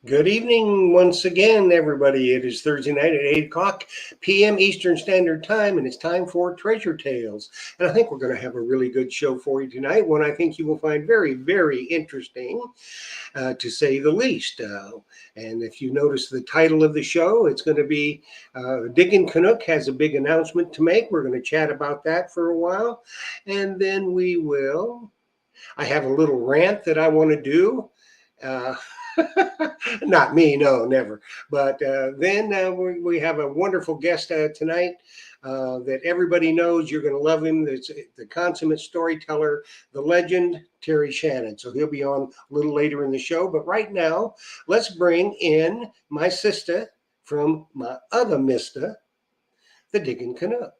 Good evening once again, everybody. It is Thursday night at 8 o'clock p.m. Eastern Standard Time, and it's time for Treasure Tales. And I think we're going to have a really good show for you tonight, one I think you will find very, very interesting, to say the least. And if you notice the title of the show, it's going to be Diggin' Canuck has a big announcement to make. We're going to chat about that for a while. And then I have a little rant that I want to do. Uh, Not me, no, never. But then we have a wonderful guest tonight that everybody knows. You're going to love him. It's the consummate storyteller, the legend, Terry Shannon. So he'll be on a little later in the show. But right now, let's bring in my sister from my other mister, the Diggin' Canuck.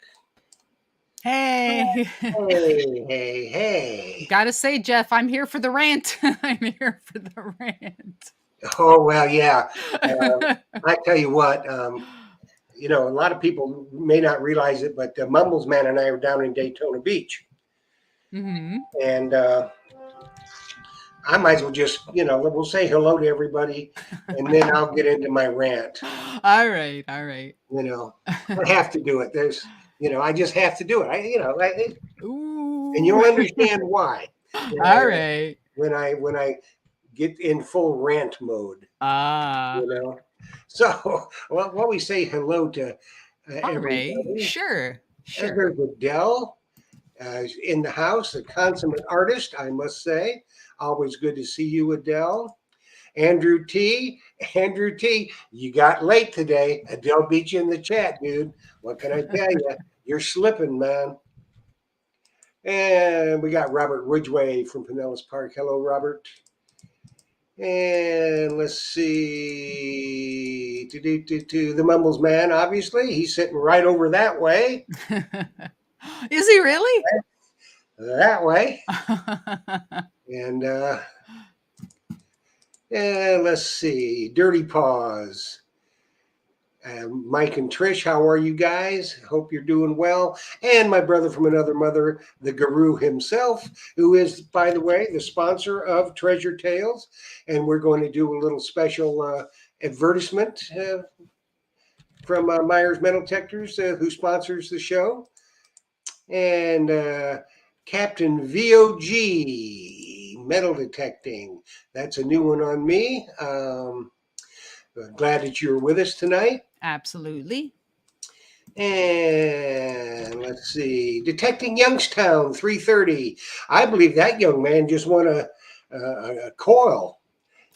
Hey, Hey. gotta say, Jeff, I'm here for the rant. I'm here for the rant. Oh, well, yeah. I tell you what, a lot of people may not realize it, but Mumbles Man and I were down in Daytona Beach. hmm And I might as well just, we'll say hello to everybody and then I'll get into my rant. All right, all right. I have to do it. I just have to do it. And Ooh. you'll understand why All right. when I get in full rant mode, Ah, you know. So, while we say hello to all right. everybody, Sure, sure. there's Adele in the house, a consummate artist, I must say. Always good to see you, Adele. Andrew T. Andrew T. You got late today. Adele beat you in the chat, dude. What can I tell you? You're slipping, man. And we got Robert Ridgway from Pinellas Park. Hello, Robert. And let's see. The Mumbles Man, obviously. He's sitting right over that way. Is he really? That way. And let's see. Dirty Paws. Mike and Trish, how are you guys? Hope you're doing well. And my brother from another mother, the guru himself, who is, by the way, the sponsor of Treasure Tales. And we're going to do a little special advertisement from Myers Metal Detectors, who sponsors the show. And Captain VOG, Metal Detecting. That's a new one on me. Glad that you're with us tonight. Absolutely. And let's see, Detecting Youngstown, 3:30. I believe that young man just won a coil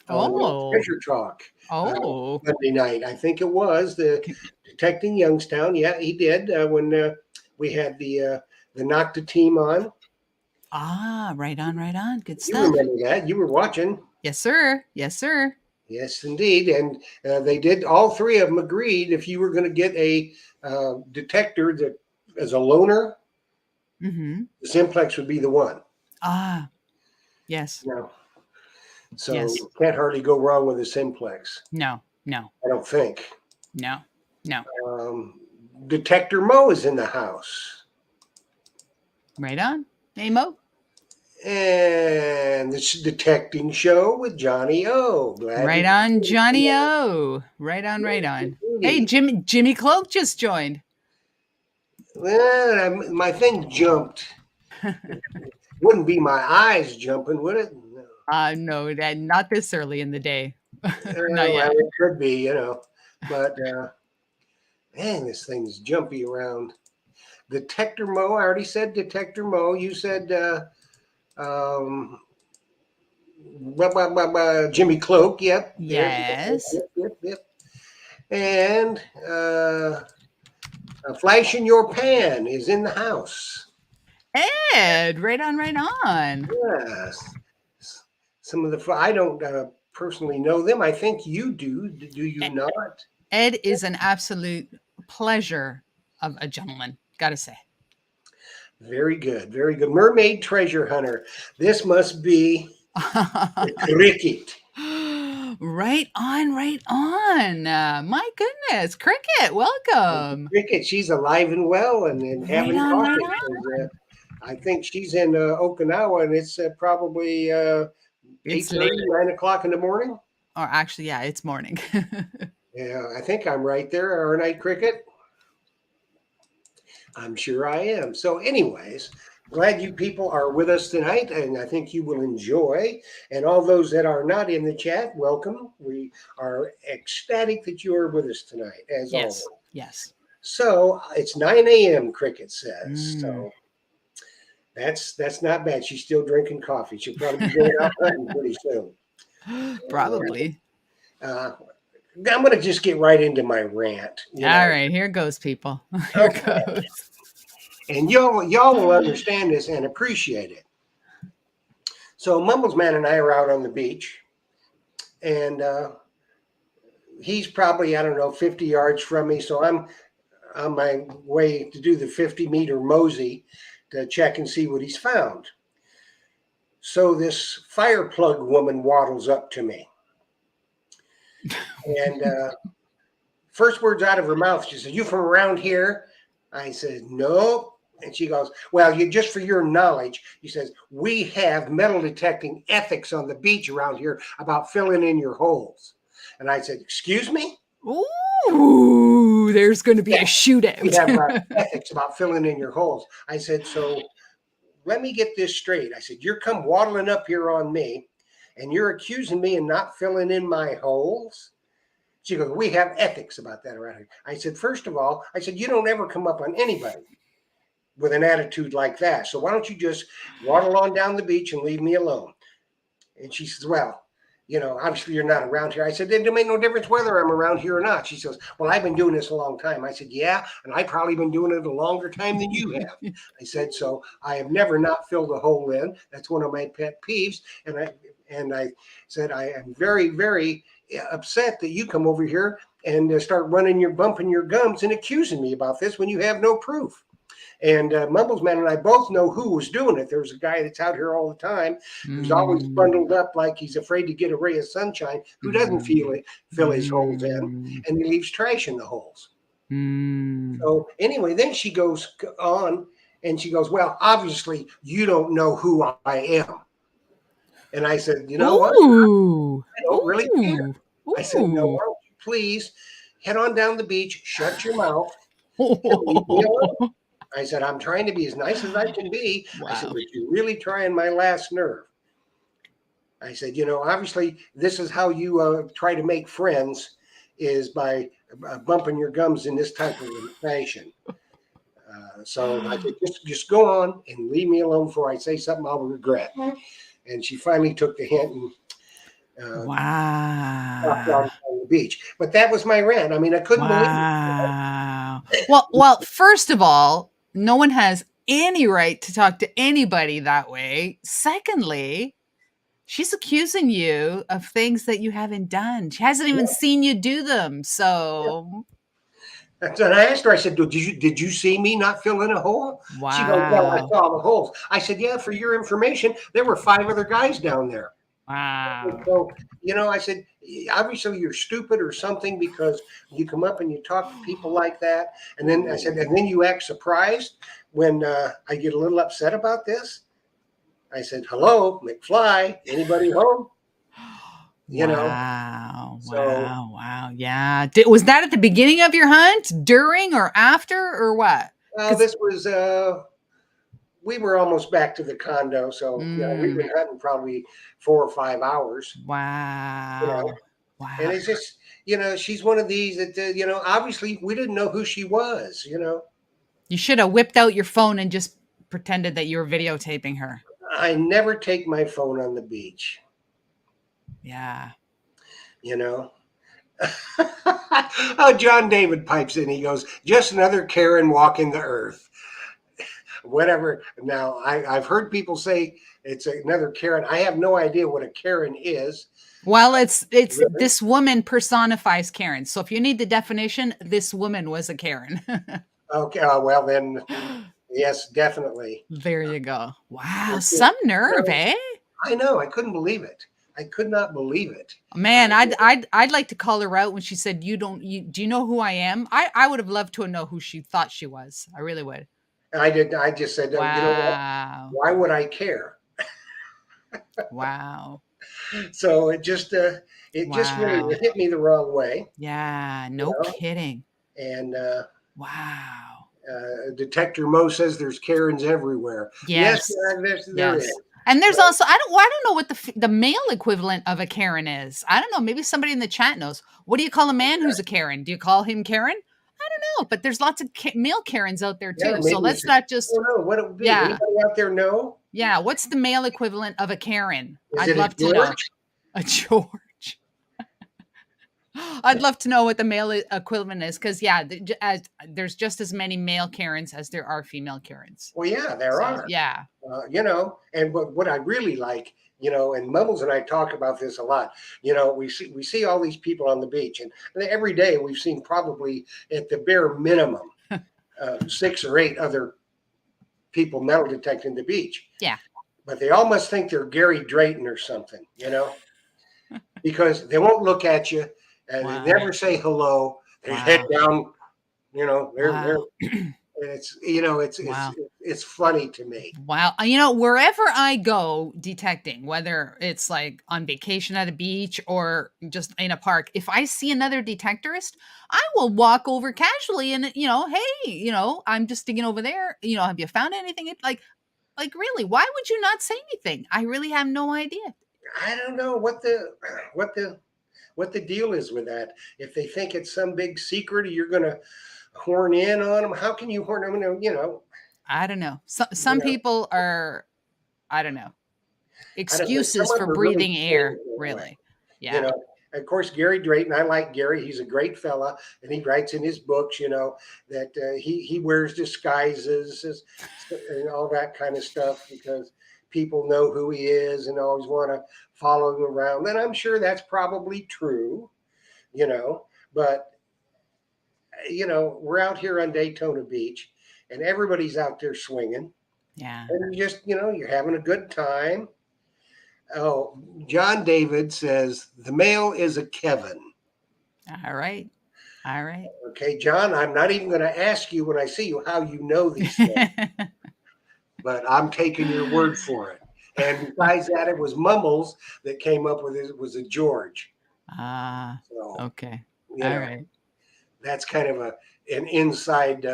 on Oh, Treasure Talk oh. Monday night. I think it was the Detecting Youngstown. Yeah, he did when we had the Nocta team on. Ah, right on, right on. Good You stuff. remember that? You were watching. Yes, sir. Yes, sir. Yes, indeed. And they did, all three of them agreed if you were going to get a detector that as a loaner, Mm-hmm. the Simplex would be the one. Ah, yes, No. So yes. you can't hardly go wrong with a Simplex, No, no, I don't think. no, no. Detector Mo is in the house. Right on. Hey, Mo. And this detecting show with Johnny O. Glad to Right see on, you Johnny tonight. O. Right on, right on. Hey, Indeed. Jimmy Cloak just joined. Well, my thing jumped. Wouldn't be my eyes jumping, would it? No. No, that not this early in the day. Not Well, yet. it could be, but man, this thing's jumpy around. Detector Mo, I already said Detector Mo. You said um, Jimmy Cloak. Yep, there's Yes. yep. And a Flash in Your Pan is in the house. Ed, right on, right on. Yes. Some of the I don't personally know them. I think you do. Do you not? Ed is an absolute pleasure of a gentleman, gotta say. Very good, very good. Mermaid Treasure Hunter. This must be cricket. Right on, right on. My goodness, Cricket, welcome. Cricket, she's alive and well and Right having on, right coffee. on. I think she's in Okinawa, and it's probably It's 8:30, late. 9 o'clock in the morning. Or actually, yeah, it's morning. Yeah, I think I'm right there, aren't I, Cricket? I'm sure I am. So, anyways, glad you people are with us tonight, and I think you will enjoy. And all those that are not in the chat, welcome. We are ecstatic that you are with us tonight, as always. Yes. Yes. So it's 9 a.m. Cricket says. Mm. So that's not bad. She's still drinking coffee. She'll probably be going out hunting pretty soon. Probably. I'm going to just get right into my rant. All right, here goes, people. Here Okay. goes. And y'all will understand this and appreciate it. So Mumbles Man and I are out on the beach, and he's probably, I don't know, 50 yards from me. So I'm on my way to do the 50-meter mosey to check and see what he's found. So this fire plug woman waddles up to me. And first words out of her mouth, she said, "You from around here?" I said, "Nope." And she goes, "Well, just for your knowledge," he says, "we have metal detecting ethics on the beach around here about filling in your holes." And I said, "Excuse me?" Ooh, there's going to be a "We have shootout. ethics about filling in your holes." I said, "So let me get this straight." I said, "You're come waddling up here on me, and you're accusing me of not filling in my holes?" She goes, "We have ethics about that around here." I said, "First of all," I said, "you don't ever come up on anybody with an attitude like that. So why don't you just waddle on down the beach and leave me alone?" And she says, "Well, obviously you're not around here." I said, "It don't make no difference whether I'm around here or not." She says, "Well, I've been doing this a long time." I said, "Yeah, and I've probably been doing it a longer time than you have." I said, "So I have never not filled a hole in. That's one of my pet peeves." And I said, "I am very, very upset that you come over here and start bumping your gums and accusing me about this when you have no proof." And Mumbles Man and I both know who was doing it. There's a guy that's out here all the time who's always bundled up like he's afraid to get a ray of sunshine, who doesn't fill his holes in, and he leaves trash in the holes. So anyway, then she goes on and she goes, "Well, obviously you don't know who I am." And I said, "You know what? Ooh. I don't really care." Ooh. I said, "No, Ooh. why don't you please head on down the beach, shut your mouth, and leave me alone." I said, "I'm trying to be as nice as I can be." I said, Wow. "But you're really trying my last nerve." I said, "Obviously, this is how you try to make friends, is by bumping your gums in this type of fashion." So I said, just go on and leave me alone before I say something I'll regret." And she finally took the hint and walked Wow. on the beach. But that was my rant. I mean, I couldn't believe it. Wow. Well, first of all, no one has any right to talk to anybody that way. Secondly, she's accusing you of things that you haven't done. She hasn't even seen you do them. So, And I asked her, I said, did you see me not fill in a hole?" She goes, "Well, I wow. saw the holes." I said, "Yeah, for your information, there were 5 other guys down there." Wow. So, I said, "Obviously you're stupid or something because you come up and you talk to people like that." And then I said, "And then you act surprised when I get a little upset about this." I said, "Hello, McFly, anybody home?" Wow. So Wow. Yeah. Was that at the beginning of your hunt, during, or after, or what? Because this was, we were almost back to the condo. So, we've been hunting probably 4 or 5 hours, you know, wow. and Wow. it's just, she's one of these that, obviously we didn't know who she was. You should have whipped out your phone and just pretended that you were videotaping her. I never take my phone on the beach, Yeah. you know. Oh, John David pipes in. He goes, "Just another Karen walking the earth." Whatever. Now, I've heard people say it's another Karen. I have no idea what a Karen is. Well, it's Really? this woman personifies Karen. So if you need the definition, this woman was a Karen. Okay. Well, then, yes, definitely. There you go. Wow, It's just, some nerve, eh? I know. I couldn't believe it. I could not believe it. Man, I'd like to call her out when she said, do you know who I am?" I would have loved to know who she thought she was. I really would. I did. I just said, "You know what? Wow. Why would I care?" Wow. So it just really Wow. hit me the wrong way, Yeah, you no know. kidding. And Wow. Detector Mo says there's Karens everywhere. Yes, Yes. there is. Yes. And there's But also I don't know what the male equivalent of a Karen is. I don't know. Maybe somebody in the chat knows. What do you call a man who's a Karen? Do you call him Karen? I don't know, but there's lots of male Karens out there yeah, too. So maybe we let's should. not I just don't know what it would be. yeah. Anybody out there know? Yeah, what's the male equivalent of a Karen? Is I'd it a love to know. George? A George. I'd love to know what the male equivalent is because yeah, there's just as many male Karens as there are female Karens. Well, yeah, there So are. yeah, And what I really like, and Mumbles and I talk about this a lot. We see all these people on the beach, and every day we've seen probably at the bare minimum 6 or 8 other people metal detecting the beach. yeah. But they all must think they're Gary Drayton or something, because they won't look at you and they Wow. never say hello. Their head Wow. down, they're Wow. and it's Wow. it's funny to me. Wow. Wherever I go detecting, whether it's like on vacation at a beach or just in a park, if I see another detectorist, I will walk over casually and, hey, I'm just digging over there. Have you found anything? Like really, why would you not say anything? I really have no idea. I don't know what the deal is with that. If they think it's some big secret, or you're going to horn in on them. How can you horn them? I don't know. Some people are, I don't know, I don't know. Some excuses of for them are really breathing cold air, in a way. really. You Yeah. know, of course, Gary Drayton. I like Gary. He's a great fella, and he writes in his books, that he wears disguises and all that kind of stuff because people know who he is and always want to follow him around. And I'm sure that's probably true, but we're out here on Daytona Beach, and everybody's out there swinging, Yeah. and you're having a good time. Oh, John David says the male is a Kevin. All right. All right. Okay, John, I'm not even going to ask you when I see you how you know these things, but I'm taking your word for it. And besides that, it was Mumbles that came up with it. Was a George. Ah, So, okay. you All know, right. that's kind of an inside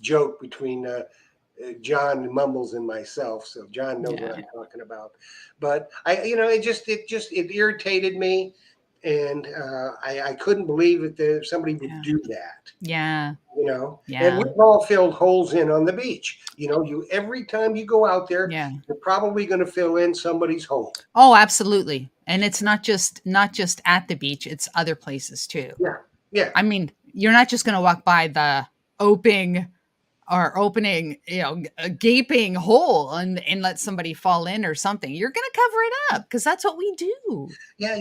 joke between John Mumbles and myself. So John knows what Yeah. I'm talking about. But it irritated me, and I couldn't believe that somebody would Yeah. do that. Yeah. And Yeah. we've all filled holes in on the beach. You every time you go out there, Yeah. you're probably going to fill in somebody's hole. Oh, absolutely. And it's not just at the beach, it's other places too. Yeah, yeah. I mean, you're not just going to walk by the opening, a gaping hole and let somebody fall in or something. You're going to cover it up because that's what we do. Yeah,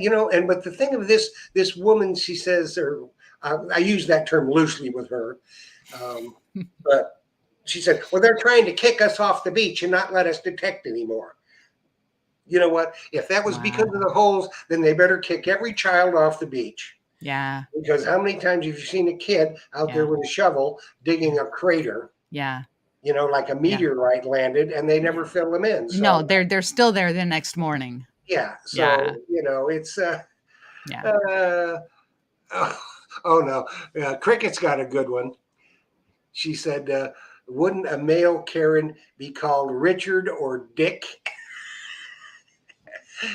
but the thing of this woman, she says, or I use that term loosely with her, but she said, well, they're trying to kick us off the beach and not let us detect anymore. You know what? If that was because of the holes, then they better kick every child off the beach. Yeah. Because how many times have you seen a kid out there with a shovel digging a crater? Yeah. Like a meteorite landed, and they never fill them in. So, no, they're still there the next morning. yeah. So it's Yeah. Oh no, Cricket's got a good one. She said, "Wouldn't a male Karen be called Richard or Dick?"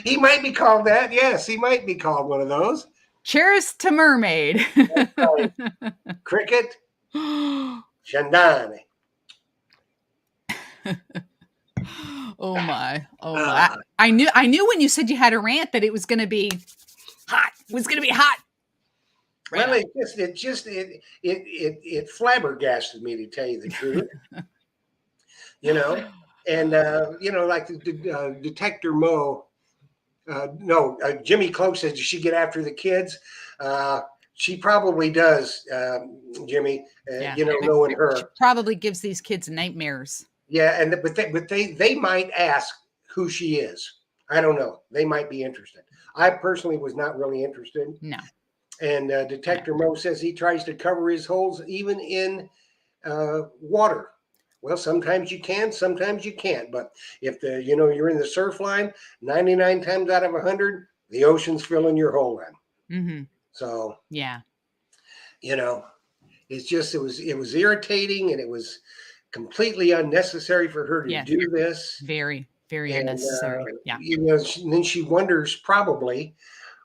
He might be called that. Yes, he might be called one of those. Cheers to Mermaid. Right. Cricket, Shannon. Oh my. I knew when you said you had a rant that it was going to be hot. It was going to be hot. Right well, it flabbergasted me, to tell you the truth. And like the Detector Mo. Jimmy Cloak says, does she get after the kids? She probably does, Jimmy. Knowing her, she probably gives these kids nightmares. Yeah, but they might ask who she is. I don't know. They might be interested. I personally was not really interested. No. And Detector Mo says he tries to cover his holes even in water. Well, sometimes you can, sometimes you can't. But if you're in the surf line, 99 times out of 100, the ocean's filling your hole in. Mm-hmm. So, Yeah. you know, it was irritating, and it was completely unnecessary for her to Yes. do this. Very, very And unnecessary. Yeah. and then she wonders probably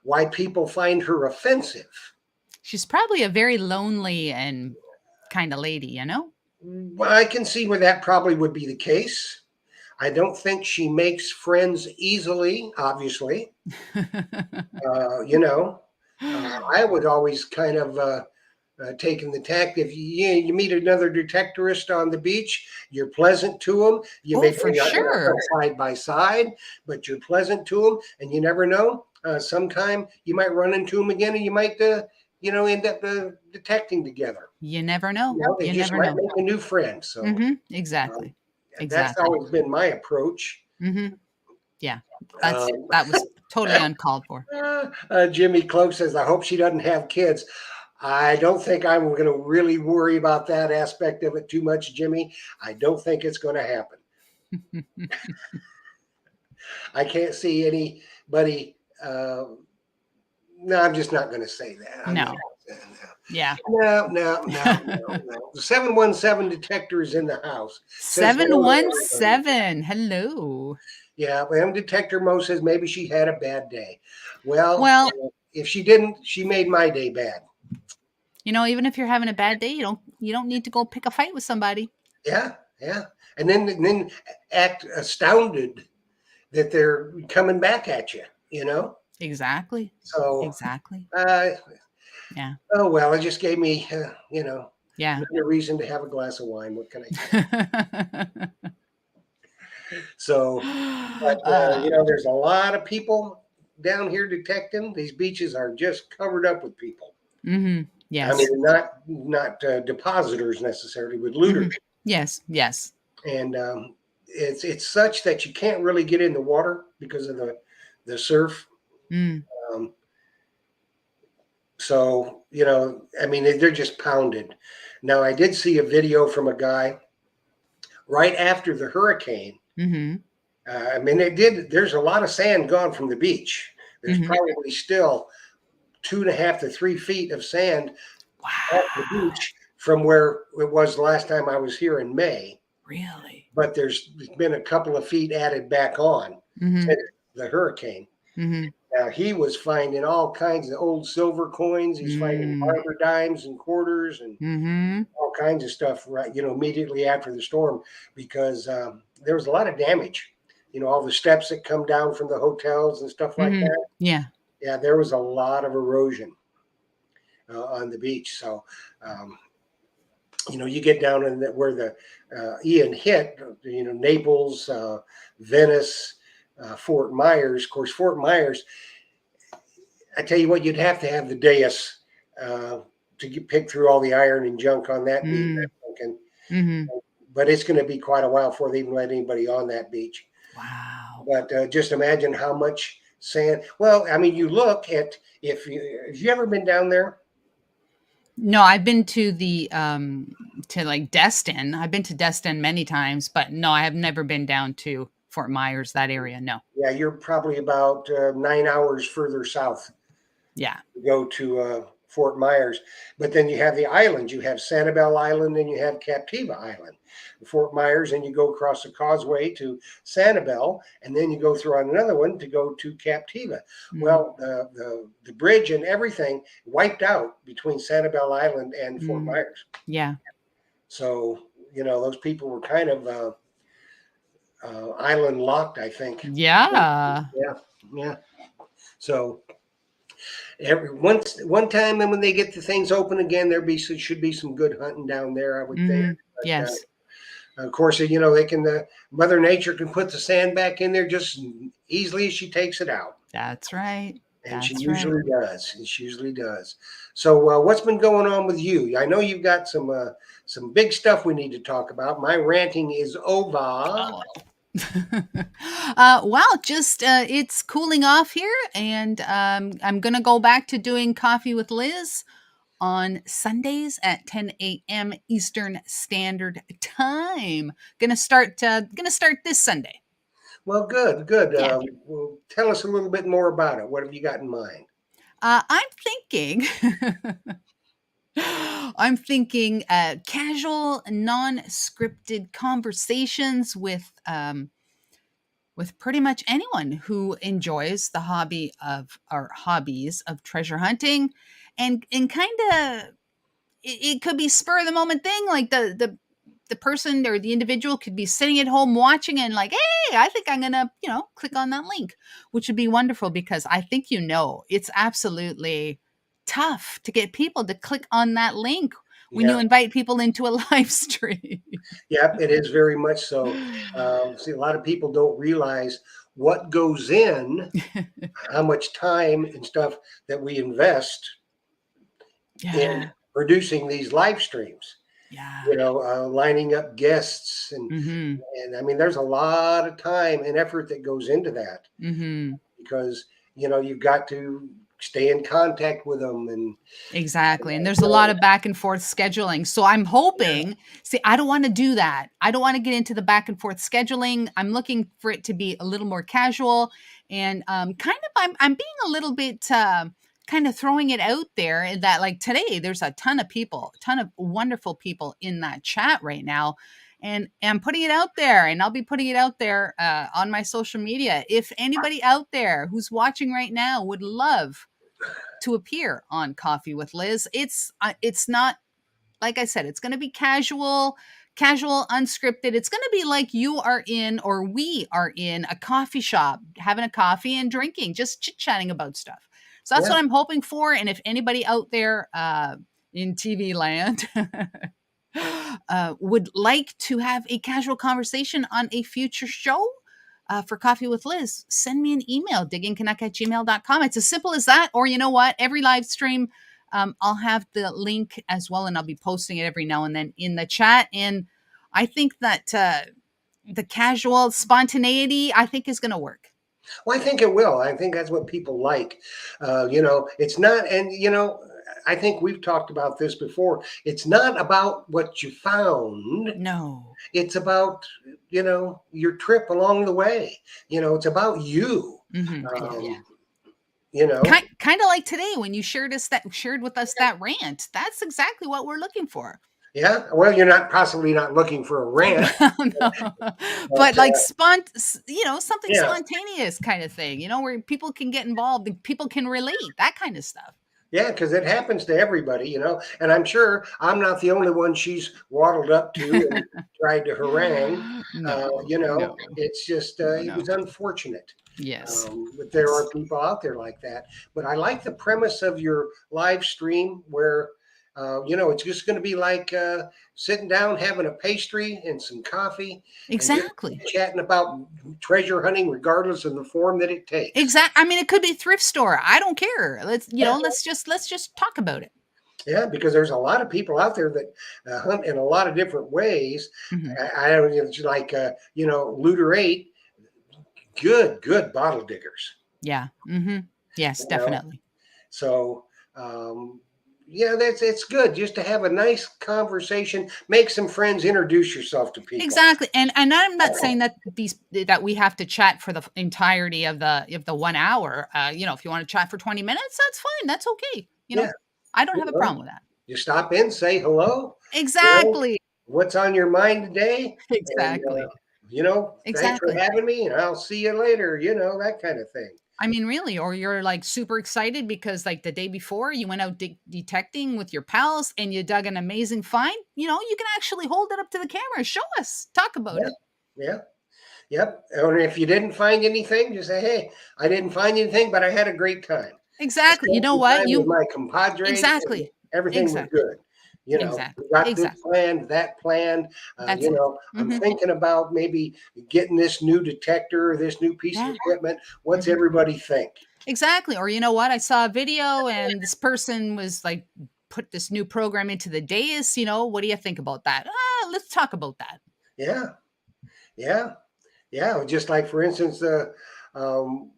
why people find her offensive. She's probably a very lonely and kind of lady, you know? Well, I can see where that probably would be the case. I don't think she makes friends easily, obviously. Uh, you know, I would always kind of taken the tact. If you meet another detectorist on the beach, you're pleasant to them. You Oh, may for not sure. side by side, but you're pleasant to them, and you never know. Sometime you might run into them again, and you might, end up detecting together. You never know. They You just never might know. make a new friend. So Exactly. that's Exactly. always been my approach. Yeah. Um, That was totally uncalled for. Jimmy Cloak says, "I hope she doesn't have kids." I don't think I'm going to really worry about that aspect of it too much, Jimmy. I don't think it's going to happen. I can't see anybody. No, I'm just not going to say that. No. Yeah. No. The 717 detector is in the house. Says, 717. Hello. yeah, M Detector Mo says maybe she had a bad day. Well, Well, if she didn't, she made my day bad. even if you're having a bad day, you don't need to go pick a fight with somebody. Yeah. And then act astounded that they're coming back at you. Exactly. So, Exactly. Yeah. oh well, it just gave me, Yeah. another reason to have a glass of wine. What can I do? So, but there's a lot of people down here detecting. These beaches are just covered up with people. Yes. I mean, not depositors necessarily, but looters. Yes. Yes. And it's such that you can't really get in the water because of the surf. Um, so I mean, they're just pounded. Now, I did see a video from a guy right after the hurricane. I mean, there's a lot of sand gone from the beach. There's probably still 2.5 to 3 feet of sand off the beach from where it was the last time I was here in May. Really? But there's been a couple of feet added back on since the hurricane. Now, he was finding all kinds of old silver coins. He's finding barber dimes and quarters and all kinds of stuff, right? Immediately after the storm, because there was a lot of damage. All the steps that come down from the hotels and stuff like that. Yeah. Yeah, there was a lot of erosion on the beach. So, you get down in where the Ian hit, Naples, Venice, Fort Myers. Of course, Fort Myers, I tell you what, you'd have to have the dais to pick through all the iron and junk on that beach. But it's going to be quite a while before they even let anybody on that beach. Wow. But just imagine how much sand. Well, I mean, you look at have you ever been down there? No, I've been to the to like Destin. I've been to Destin many times, but no, I have never been down to Fort Myers, that area. No. Yeah, you're probably about 9 hours further south. Yeah. To go to Fort Myers. But then you have the islands. You have Sanibel Island and you have Captiva Island. Fort Myers, and you go across the causeway to Sanibel, and then you go through on another one to go to Captiva. Well, the bridge and everything wiped out between Sanibel Island and Fort Myers. Yeah. So, those people were kind of island locked, I think. Yeah. Yeah. So one time, then when they get the things open again, should be some good hunting down there, I would think. But, yes. Of course, they can Mother Nature can put the sand back in there just easily as she takes it out. That's right. And she usually does. She usually does. So what's been going on with you? I know you've got some big stuff we need to talk about. My ranting is over. Oh. Well, just it's cooling off here, and I'm gonna go back to doing coffee with Liz on Sundays at 10 a.m. Eastern Standard Time. Gonna start this Sunday. Well, good, good. Yeah. Well, tell us a little bit more about it. What have you got in mind? I'm thinking I'm thinking casual, non-scripted conversations with pretty much anyone who enjoys the hobbies of treasure hunting, and kind of it could be spur of the moment thing, like the person or the individual could be sitting at home watching and like, hey, I think I'm gonna click on that link, which would be wonderful, because I think it's absolutely tough to get people to click on that link when you Yeah, invite people into a live stream. yeah, it is very much so. See, a lot of people don't realize what goes in, how much time and stuff that we invest in Yeah, producing these live streams. yeah. Lining up guests Mm-hmm. and I mean, there's a lot of time and effort that goes into that Mm-hmm. because you've got to stay in contact with them and Exactly. And there's a lot so, of back and forth scheduling. So I'm hoping, see, I don't want to do that. I don't want to get into the back and forth scheduling. I'm looking for it to be a little more casual, and kind of I'm being a little bit kind of throwing it out there, in that like today there's a ton of people, a ton of wonderful people in that chat right now. And I'm putting it out there, and I'll be putting it out there on my social media. If anybody out there who's watching right now would love to appear on Coffee with Liz, it's not, like I said, it's going to be casual, unscripted. It's going to be like you are in, or we are in, a coffee shop having a coffee and drinking, just chit-chatting about stuff. So that's yeah. what I'm hoping for. And if anybody out there in TV land would like to have a casual conversation on a future show for Coffee with Liz, send me an email, diggingcanuck@gmail.com. It's as simple as that. Or you know what? Every live stream, I'll have the link as well, and I'll be posting it every now and then in the chat. And I think that the casual spontaneity, I think, is going to work. Well, I think it will. I think that's what people like. It's not, and I think we've talked about this before. It's not about what you found. No. It's about your trip along the way. It's about you. Mm-hmm. Um, Yeah. you know, Kind of like today when you shared with us that rant. That's exactly what we're looking for. yeah. Well, you're not possibly not looking for a rant, No. but But like something yeah, spontaneous kind of thing, where people can get involved and people can relate, that kind of stuff. yeah, because it happens to everybody, and I'm sure I'm not the only one she's waddled up to and tried to harangue. No, no, It's just no, it no. was unfortunate. Yes. But there are people out there like that. But I like the premise of your live stream where, it's just going to be like sitting down, having a pastry and some coffee, and just Exactly. chatting about treasure hunting, regardless of the form that it takes. I mean, it could be thrift store. I don't care. Yeah, Let's just talk about it. yeah, because there's a lot of people out there that hunt in a lot of different ways. Mhm. I don't know, it's like Looter 8, good bottle diggers. Yeah. Mm-hmm. Yes, You know, definitely. So, yeah, it's good just to have a nice conversation, make some friends, introduce yourself to people. Exactly. And I'm not saying that we have to chat for the entirety of the 1 hour. If you want to chat for 20 minutes, that's fine. That's okay. Yeah, I don't you have a know, problem with that. you stop in, say hello. You know, Exactly. what's on your mind today? And Exactly. thanks for Exactly. having me, and I'll see you later. That kind of thing. I mean, really, or you're like super excited because like the day before you went out detecting with your pals and you dug an amazing find. You can actually hold it up to the camera, show us, talk about Yeah, it. yeah, yep. Or if you didn't find anything, just say, "Hey, I didn't find anything, but I had a great time. I Exactly. You spent know some what? time with my compadres, and Exactly. everything was Exactly. good. Exactly. We got this Exactly. planned, that planned. That's it. I'm Hmm. thinking about maybe getting this new detector, this new piece of Yeah. equipment. What's Hmm. everybody think?" Exactly. Or you know what? I saw a video and this person was like, put this new program into the dais. What do you think about that? Let's talk about that. Yeah, yeah, yeah. Just like, for instance, um,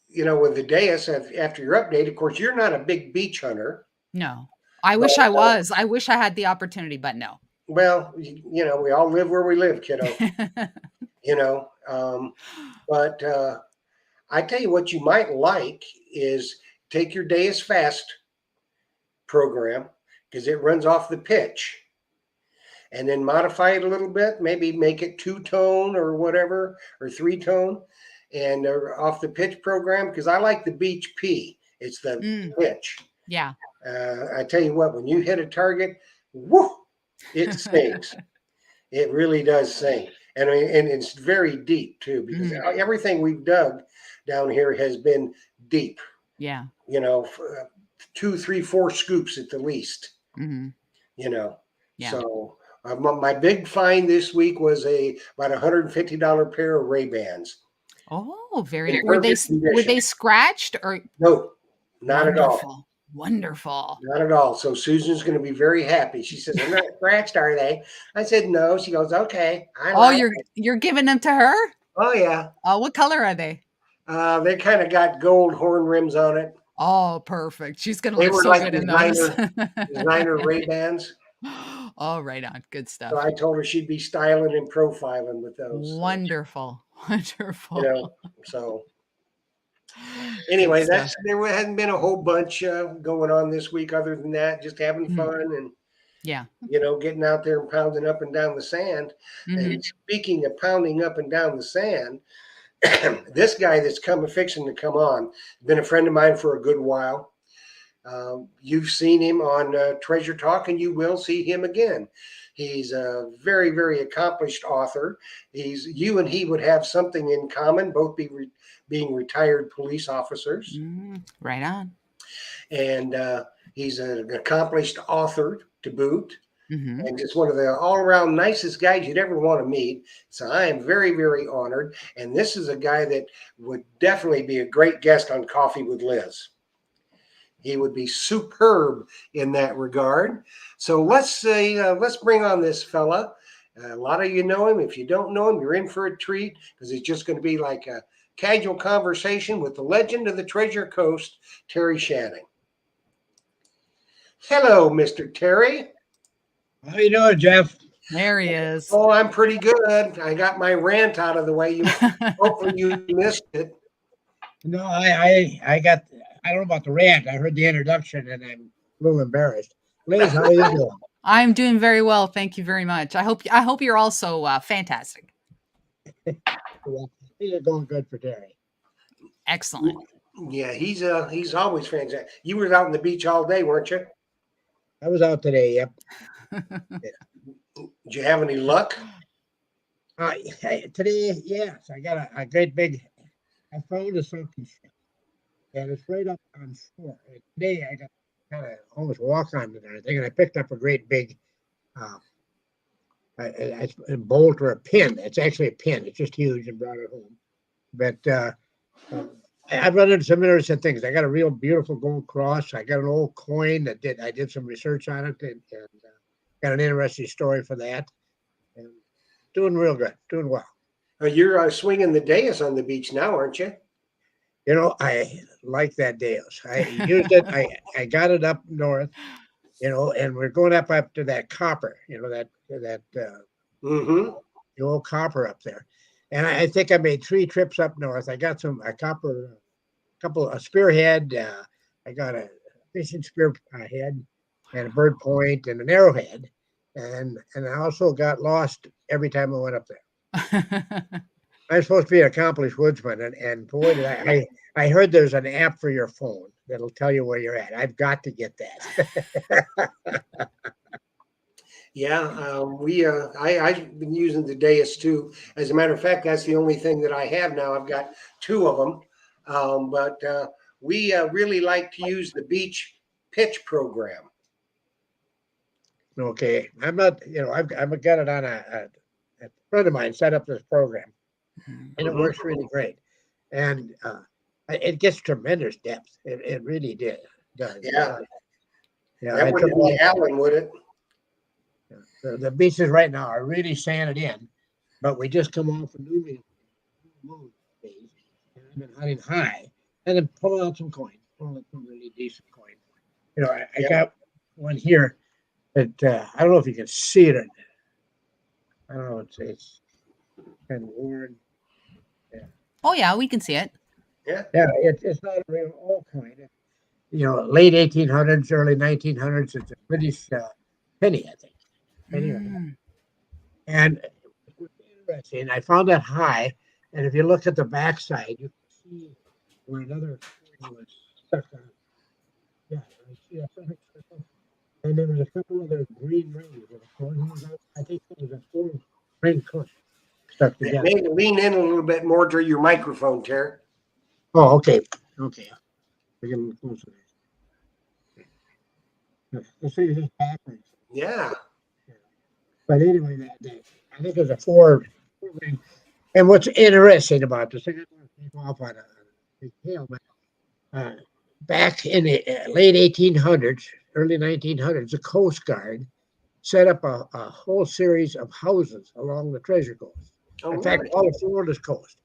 with the Deus after your update. Of course, you're not a big beach hunter. No. I wish But, I was. I wish I had the opportunity, but no. well, we all live where we live, kiddo. You know, but I tell you what, you might like is take your day as fast program because it runs off the pitch, and then modify it a little bit. Maybe make it 2-tone or whatever, or 3-tone, and off the pitch program because I like the Beach P. It's the Mm, pitch. yeah. I tell you what, when you hit a target, whoo, it sings. It really does sing, and it's very deep too because Mhm. everything we've dug down here has been deep. Yeah. 2, 3, 4 scoops at the least. Mhm. You know, Yeah. so my big find this week was about $150 pair of Ray Bans Oh, very. in Were they perfect were condition. they scratched or No, not at all. wonderful? Wonderful. Not at all. So Susan's going to be very happy. She says, "They're not scratched, are they?" I said, "No." She goes, "Okay, I Oh, like." you're giving them to her? Oh yeah, Oh, what color are they? they kind of got gold horn rims on it. Oh, perfect. She's gonna They look were so like good in those. designer Ray Bans. Oh, right on. Good So stuff. I told her she'd be styling and profiling with those. So, Wonderful. you Wonderful. know, so Good anyway, stuff. there hadn't been a whole bunch going on this week. Other than that, just having Mhm. fun and Yeah. getting out there and pounding up and down the sand. And Mhm. speaking of pounding up and down the sand, this guy that's fixing to come on, been a friend of mine for a good while. You've seen him on Treasure Talk, and you will see him again. He's a very, very accomplished author. You and he would have something in common, both being retired police officers, Right on. and he's an accomplished author to boot. Mhm. And just one of the all-around nicest guys you'd ever want to meet. So I am very, very honored. And this is a guy that would definitely be a great guest on Coffee with Liz. He would be superb in that regard. So let's bring on this fella. A lot of you know him. If you don't know him, you're in for a treat because it's just going to be like a casual conversation with the legend of the Treasure Coast, Terry Shannon. Hello, Mr. Terry. How you doing, Jeff? There he is. Oh, I'm pretty good. I got my rant out of the way. Hopefully you missed it. No, I got. I don't know about the rant. I heard the introduction, and I'm a little embarrassed. Liz, how are you doing? I'm doing very well. Thank you very much. I hope you're also fantastic. Well, things are going good for Terry. Excellent. Yeah, he's always fantastic. You were out on the beach all day, weren't you? I was out today. Yep. Did you have any luck? Today, yes, I got a great big. I found a sunken ship, and it's right up on shore. And today, I got kind of almost walk on it and everything, and I picked up a great big uh, a bolt or a pin. It's actually a pin. It's just huge, and brought it home. But I've run into some interesting things. I got a real beautiful gold cross. I got an old coin I did some research on it, and got an interesting story for that. And doing real good, doing well. You're swinging the dais on the beach now, aren't you? I like that Deus. I used it. I got it up north, and we're going up to that copper, that Mm-hmm. the old copper up there. And I think I made 3 trips up north. I got a copper, a spearhead. I got a fishing spear head and a bird point and an arrowhead. And I also got lost every time I went up there. I'm supposed to be an accomplished woodsman, and boy, did I heard there's an app for your phone that'll tell you where you're at. I've got to get that. Yeah, I've been using the dais too. As a matter of fact, that's the only thing that I have now. I've got 2 of them, but we really like to use the beach pitch program. Okay, I'm not. I've got it on a friend of mine set up this program, and it Mhm. works really great. And it gets tremendous depth. It really does. Yeah, Yeah. that I took wouldn't be Allen, would it? the beaches right now are really sanded in, but we just come off a new moon days, and I've been hunting high, and then pulling out some coins, pulling out some really decent coins. I Yeah. got one here that I don't know if you can see it. I don't know. It's kind of worn. Yeah, Oh yeah, we can see it. Yeah. yeah. It's not a real old coin. Late 1800s, early 1900s. It's a British penny, I think. Penny or Mm. and what's interesting. I found that high, and if you look at the backside, you can see where another coin was stuck on. Yeah, I see a perfect circle. And there was a couple other green rings with a coin. I think it was a four ring coin stuck together. Maybe lean in a little bit more to your microphone, Terry. Oh, okay. Okay. We can look closer. Let's see this backwards. Yeah. But anyway, I think it was a four ring. And what's interesting about this, I don't want to keep off on a big tail, but uh, back in the late 1800s, early 1900s, the Coast Guard set up a whole series of houses along the Treasure Coast. Oh, In fact, really? all of Florida's coast.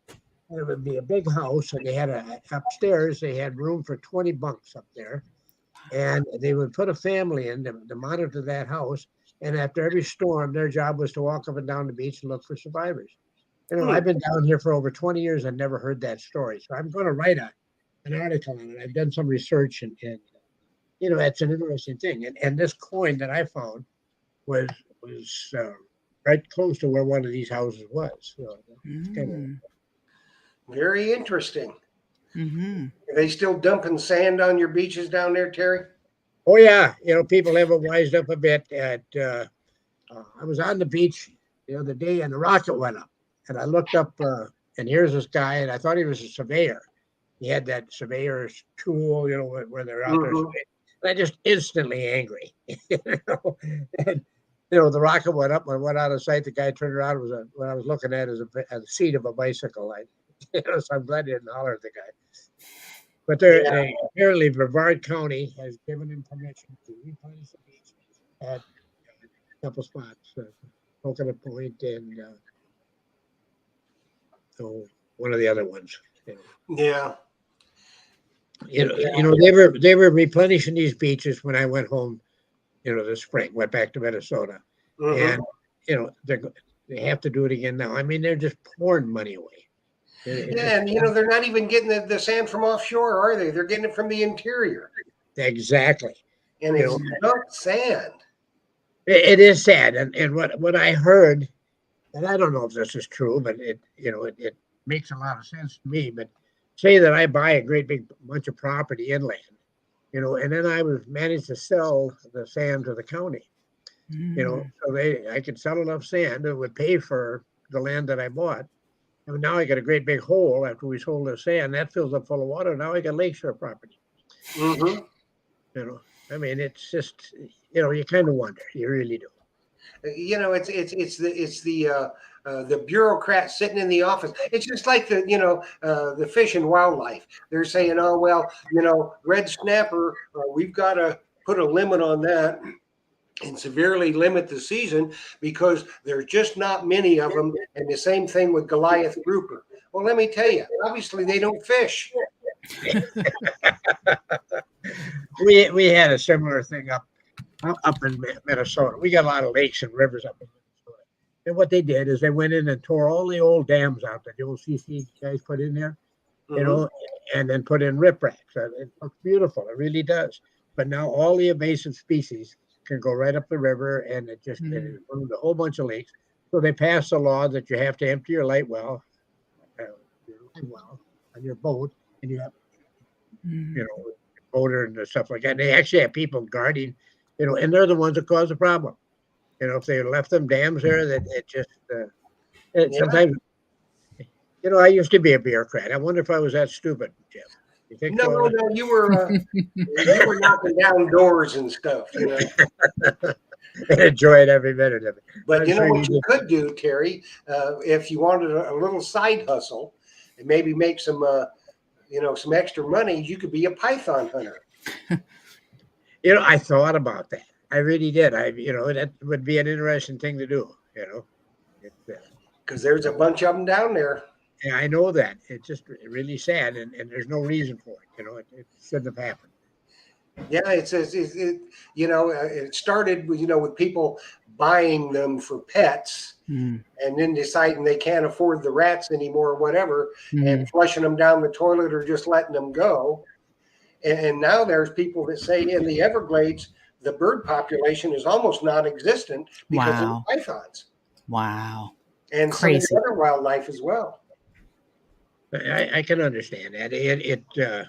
And it would be a big house, and they had upstairs. They had room for 20 bunks up there, and they would put a family in to monitor that house. And after every storm, their job was to walk up and down the beach and look for survivors. Hmm. I've been down here for over 20 years and never heard that story. So I'm going to write an article on it. I've done some research, and that's an interesting thing. And this coin that I found was right close to where one of these houses was. So it's kind of Mm. Very interesting. Mm-hmm. Are they still dumping sand on your beaches down there, Terry? oh yeah, people haven't wised up a bit. I was on the beach the other day and the rocket went up, and I looked up and here's this guy, and I thought he was a surveyor. He had that surveyor's tool, where they're out there. Mm-hmm. And I just instantly angry, And the rocket went up and went out of sight. The guy turned around. What I was looking at is a seat of a bicycle. So I'm glad he didn't holler at the guy. But they apparently Brevard County has given him permission to replenish the beach at a couple spots, Coconut Point and one of the other ones. Yeah. They were replenishing these beaches when I went home. This spring, went back to Minnesota, Mm-hmm. and they have to do it again now. I mean, they're just pouring money away. Yeah, and they're not even getting the sand from offshore, are they? They're getting it from the interior. Exactly. And it's not sand. It is sad, and what I heard, and I don't know if this is true, but it makes a lot of sense to me. But say that I buy a great big bunch of property inland, and then I was managed to sell the sand to the county, Mm. so I could sell enough sand that would pay for the land that I bought. And now I got a great big hole after we sold the sand that fills up full of water. Now I got lakeshore property. Mm-hmm. I mean, it's just you kind of wonder, you really do. It's the bureaucrat sitting in the office. It's just like the fish and wildlife. They're saying, oh well, red snapper, we've got to put a limit on that and severely limit the season because there's just not many of them. And the same thing with Goliath grouper. Well, let me tell you, obviously they don't fish. We had a similar thing up in Minnesota. We got a lot of lakes and rivers up in Minnesota. And what they did is they went in and tore all the old dams out that the old CC guys put in there, Mhm. and then put in riprap. So it looks beautiful. It really does. But now all the invasive species can go right up the river, and it ruined a whole bunch of lakes. So they passed a law that you have to empty your light well, on your boat, and you have Mm. odor and stuff like that. And they actually have people guarding, and they're the ones that cause the problem. If they left them dams there, that it just Yeah. sometimes. I used to be a bureaucrat. I wonder if I was that stupid, Jim. You think No, so? you were knocking down doors and stuff. I enjoyed every minute of it. But I'm you know sure what you did. could do, Terry, if you wanted a little side hustle and maybe make some some extra money, you could be a python hunter. I thought about that. I really did. That would be an interesting thing to do. Because there's a bunch of them down there. Yeah, I know that. It's just really sad, and there's no reason for it. It shouldn't have happened. Yeah, it started with, with people buying them for pets Mm, and then deciding they can't afford the rats anymore or whatever, and mm. flushing them down the toilet or just letting them go. And now there's people that say in the Everglades, the bird population is almost non-existent because of the Wow. pythons Wow. and some of the Crazy. other wildlife as well. I can understand that.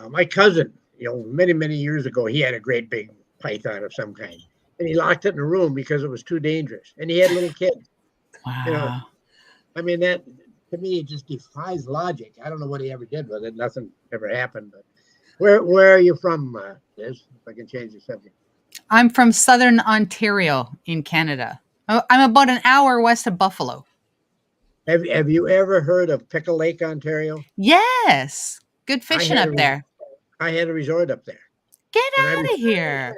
My cousin, many, many years ago, he had a great big python of some kind. And he locked it in a room because it was too dangerous. And he had little kids. You know, Wow. I mean, that to me, it just defies logic. I don't know what he ever did with it. Nothing ever happened. But where are you from, Liz? If I can change the subject. I'm from Southern Ontario in Canada. I'm about an hour west of Buffalo. Have you ever heard of Pickle Lake, Ontario? Yes. Good I fishing had up a there. I had a resort up there. Get When I out of here.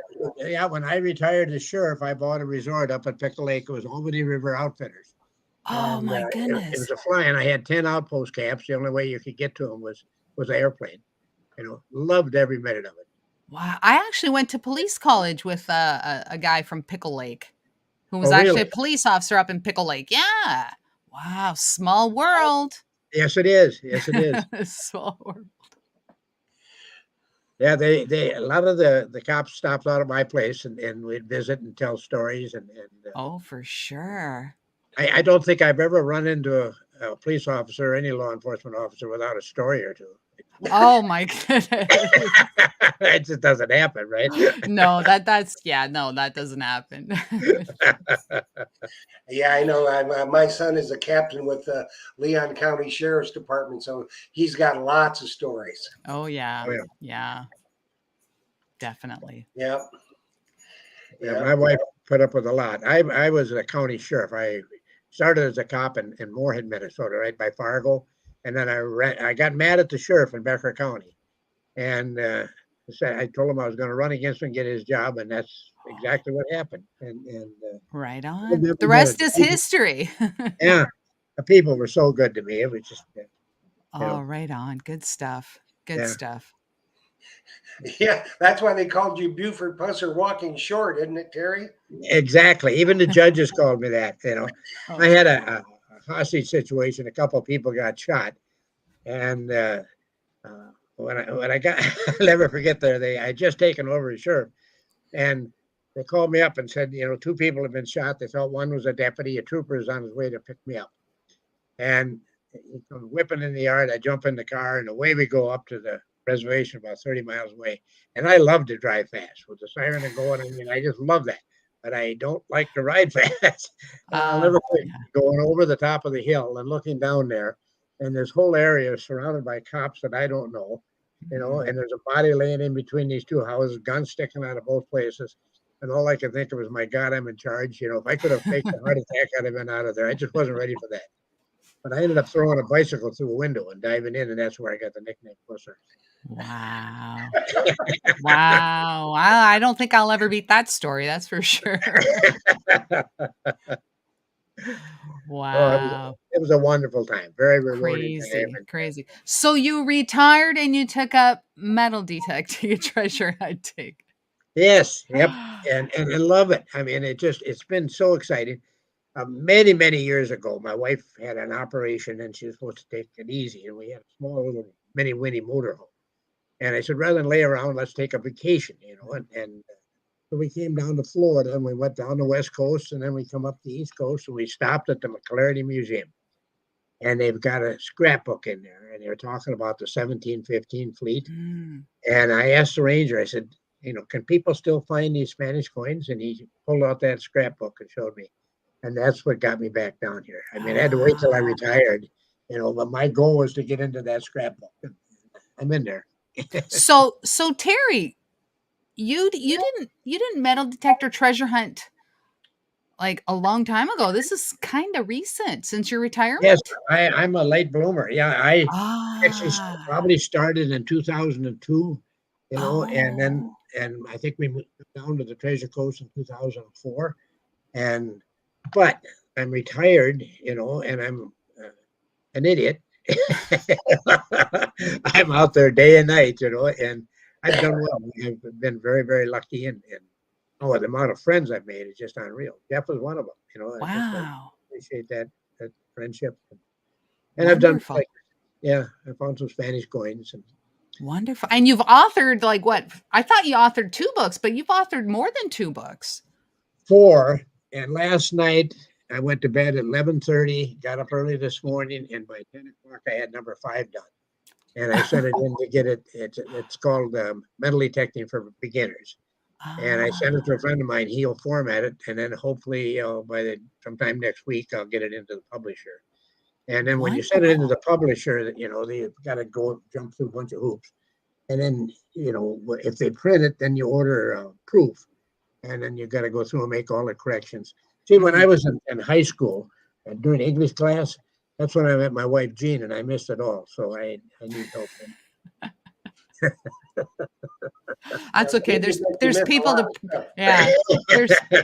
when I retired as sheriff, I bought a resort up at Pickle Lake. It was Albany River Outfitters, Oh and my it was goodness. a fly. And I had 10 outpost camps. The only way you could get to them was an airplane. Loved every minute of it. Wow. I actually went to police college with a guy from Pickle Lake who was Oh, actually really? a police officer up in Pickle Lake. Yeah. Wow. Small world. Yes, it is. Yes, it is. Small world. Yeah, they a lot of the cops stopped out at my place and we'd visit and tell stories and Oh, for sure. I don't think I've ever run into a police officer or any law enforcement officer without a story or two. Oh my goodness. It just doesn't happen, right? No, that's yeah, no, that doesn't happen. Yeah, I know. My son is a captain with the Leon County Sheriff's Department, so he's got lots of stories. Oh yeah. Oh, yeah. Yeah, definitely. Yeah, Yeah, yeah. my wife put up with a lot. I was a county sheriff. I started as a cop in Moorhead, Minnesota, right by Fargo, and then I got mad at the sheriff in Becker County, and I told him I was going to run against him and get his job, and that's exactly what happened. And Right loved on. every The minute. rest is history. Yeah, the people were so good to me. It was just, Oh, right on. Good stuff. Good yeah, stuff. Yeah, that's why they called you Buford Pusser Walking Short, isn't it, Terry? exactly. Even the judges called me that. I Oh, had a hostage situation. A couple of people got shot, and when I got, I'll never forget I had just taken over as sheriff, and they called me up and said, two people have been shot. They thought one was a deputy, a trooper is on his way to pick me up, and he comes whipping in the yard. I jump in the car, and away we go up to the reservation about 30 miles away. And I love to drive fast with the siren going. I mean, I just love that, but I don't like to ride fast. And I'll never forget yeah. going over the top of the hill and looking down there, and this whole area is surrounded by cops that I don't know, and there's a body laying in between these two houses, guns sticking out of both places. And all I could think of was, my God, I'm in charge. If I could have faked a heart attack, I'd have been out of there. I just wasn't ready for that. But I ended up throwing a bicycle through a window and diving in, and that's where I got the nickname Pusser. Wow. Wow. I don't think I'll ever beat that story. That's for sure. Oh, Wow. it was a wonderful time. Very rewarding time. Crazy. Crazy. So you retired and you took up metal detecting and treasure hunting. Yes, yep, and love it. I mean, it's been so exciting. Many, many years ago, my wife had an operation and she was supposed to take it easy, and we had a small little mini Winnie motorhome. And I said, rather than lay around, let's take a vacation, and so we came down to Florida and we went down the West Coast, and then we come up the East Coast, and we stopped at the McClarty Museum. And they've got a scrapbook in there, and they're talking about the 1715 fleet. Mm. And I asked the ranger, I said, can people still find these Spanish coins? And he pulled out that scrapbook and showed me. And that's what got me back down here. I mean, I had to wait till I retired, but my goal was to get into that scrapbook. I'm in there. So Terry, you didn't metal detector treasure hunt like a long time ago. This is kind of recent since your Yes, retirement. I'm a late bloomer. Yeah, I actually Ah. probably started in 2002, and then Oh. and I think we moved down to the Treasure Coast in 2004. But I'm retired, and I'm an idiot. I'm out there day and night, and I've done well. I've been very, very lucky, and the amount of friends I've made is just unreal. Jeff was one of them. I Wow. appreciate that friendship. And I've done Wonderful. I found some Spanish coins and Wonderful. And you've authored like what? I thought you authored 2 books, but you've authored more than 2 books. 4. And last night I went to bed at 11:30, got up early this morning, and by 10 o'clock I had number 5 done. And I sent it in to get it. It's called Mentally Technique for Beginners. And I sent it to a friend of mine. He'll format it, and then hopefully by sometime next week I'll get it into the publisher. And then when you send it into the publisher, they've got to go jump through a bunch of hoops. And then if they print it, then you order proof, and then you got to go through and make all the corrections. See, when I was in high school and during English class, that's when I met my wife Jean, and I missed it all. So I need help. That's okay. There's people to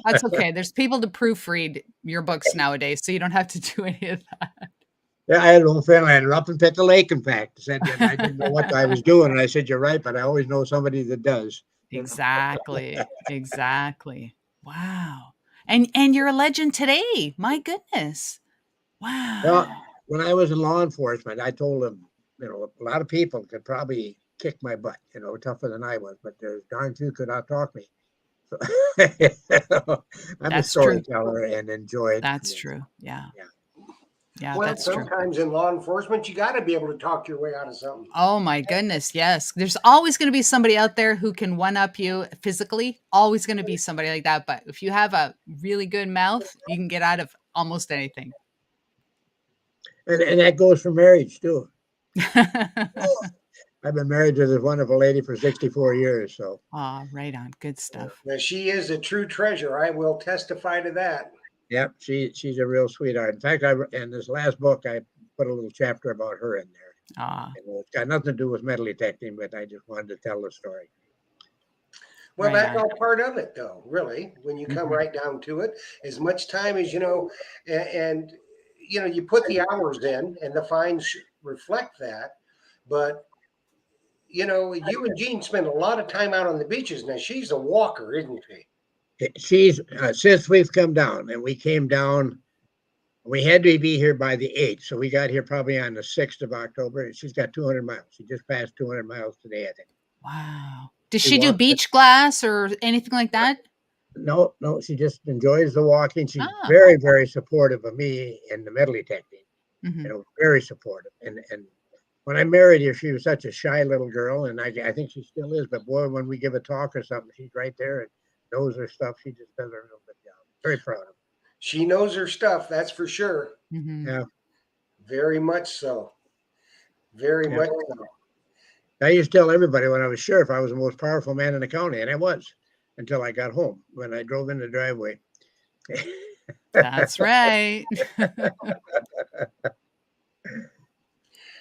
that's okay. There's people to proofread your books nowadays, so you don't have to do any of that. Yeah, I had an old friend. I had her up in Pitt Lake, in fact. Said that I didn't know what I was doing, and I said, "You're right, but I always know somebody that does." Exactly. Exactly. Wow. And you're a legend today. My goodness. Wow. Well, when I was in law enforcement, I told them, a lot of people could probably kick my butt, tougher than I was, but there's darn few could outtalk me. So I'm a storyteller and enjoy it. That's true. Yeah. Yeah, Well, that's true. sometimes in law enforcement, you got to be able to talk your way out of something. Oh my goodness, yes. There's always going to be somebody out there who can one-up you physically. Always going to be somebody like that. But if you have a really good mouth, you can get out of almost anything. And that goes for marriage too. I've been married to this wonderful lady for 64 years. So. Right on. Good stuff. Now, she is a true treasure. I will testify to that. Yep, she's a real sweetheart. In fact, in this last book, I put a little chapter about her in there. It's got nothing to do with mentally technique, but I just wanted to tell the story. Well, that's all part of it, though, really, when you come right down to it. As much time as, and you put the hours in, and the fines reflect that. But, you and Jean spend a lot of time out on the beaches. Now, she's a walker, isn't she? She's since we've come down, and we came down, we had to be here by the 8th, so we got here probably on the 6th of October, and she's got 200 miles. She just passed 200 miles today, I think. Wow. Does she do beach glass or anything like that? No, she just enjoys the walking. She's very, very supportive of me and the mentally technique. Very supportive. And when I married her, she was such a shy little girl, and I think she still is. But boy, when we give a talk or something, she's right there and knows her stuff. She just does a real good job. Very proud of her. She knows her stuff, that's for sure. Yeah. Very much so. Very much so. I used to tell everybody when I was sheriff, I was the most powerful man in the county, and I was until I got home when I drove in the driveway. That's right.